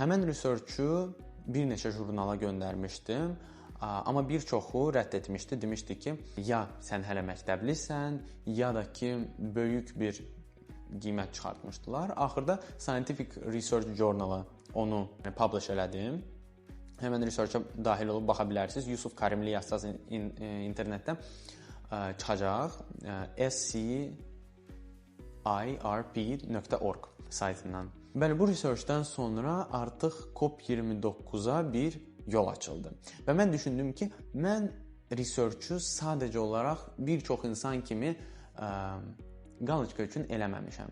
Həmən research-u bir neçə jurnala göndərmişdim. Amma bir çoxu rədd etmişdi. Demişdi ki, ya sən hələ məktəblisən, ya da ki, böyük bir qiymət çıxartmışdılar. Axırda Scientific Research Journal-a onu publish elədim. Həmən research-a dahil olub baxa bilərsiniz. Yusuf Karimli yazsaz internetdə çıxacaq. scirp.org saytından. Bəli, bu researchdən sonra artıq COP29-a bir yol açıldı. Və mən düşündüm ki, mən research-u sadəcə olaraq bir çox insan kimi qaliçka üçün eləməmişəm.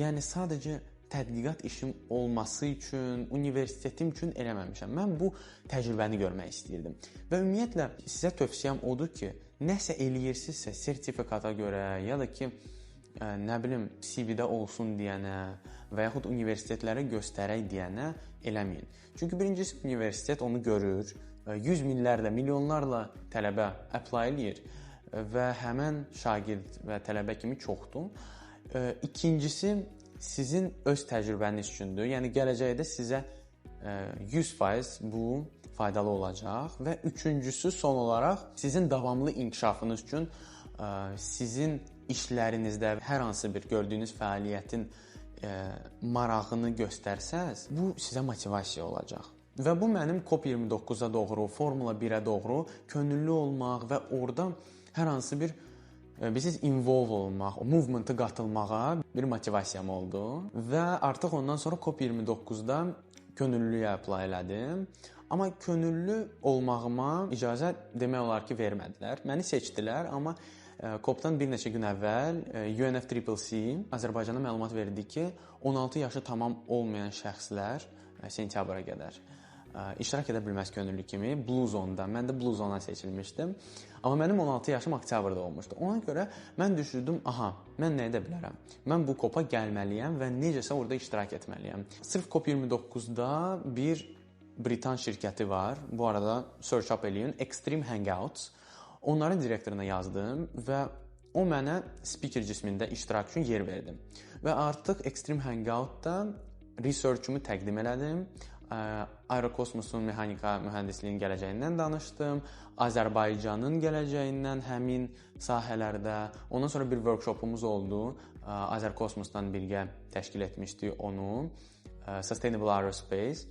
Yəni sadəcə tədqiqat işim olması üçün, universitetim üçün eləməmişəm. Mən bu təcrübəni görmək istəyirdim. Və ümumiyyətlə sizə tövsiyəm odur ki, nəsə eləyirsinizsə sertifikata görə ya da ki, nə bilim, CV-də olsun deyənə və yaxud universitetlərə göstərək deyənə eləməyin. Çünki birincisi universitet onu görür, yüz minlərlə, milyonlarla tələbə apply eləyir və həmən şagird və tələbə kimi çoxdur. İkincisi, sizin öz təcrübəniz üçündür. Yəni gələcəkdə sizə 100% bu faydalı olacaq və üçüncüsü son olaraq sizin davamlı inkişafınız üçün sizin işlərinizdə hər hansı bir gördüyünüz fəaliyyətin marağını göstərsəz, bu sizə motivasiya olacaq. Və bu mənim COP29-a doğru, Formula 1-ə doğru könüllü olmaq və orada hər hansı bir bilirsiniz, involve olmaq, o movementə qatılmağa bir motivasiyam oldu və artıq ondan sonra COP29-da könüllüyə apply elədim. Amma könüllü olmağıma icazə demək olar ki, vermədilər. Məni seçdilər, amma COP-dan bir neçə gün əvvəl UNFCCC Azərbaycana məlumat verdi ki, 16 yaşı tamam olmayan şəxslər sentyabra qədər iştirak edə bilməz könüllü kimi Blue Zone-da. Mən də Blue Zone-a seçilmişdim. Amma mənim 16 yaşım oktyabrda olmuşdu. Ona görə mən düşündüm, mən nə edə bilərəm? Mən bu COP-a gəlməliyəm və necəsə orada iştirak etməliyəm. Sırf COP29-da bir Britan şirkəti var. Bu arada search up eləyin, Extreme Hangouts. Onların direktoruna yazdım və o mənə speaker cismində iştirak üçün yer verdi. Və artıq Extreme Hangout-da research-umu təqdim elədim. Aerokosmosun mexanika mühəndisliyin gələcəyindən danışdım. Azərbaycanın gələcəyindən həmin sahələrdə. Ondan sonra bir workshopumuz oldu. Azərkosmosdan birgə təşkil etmişdik onu. Sustainable Aerospace.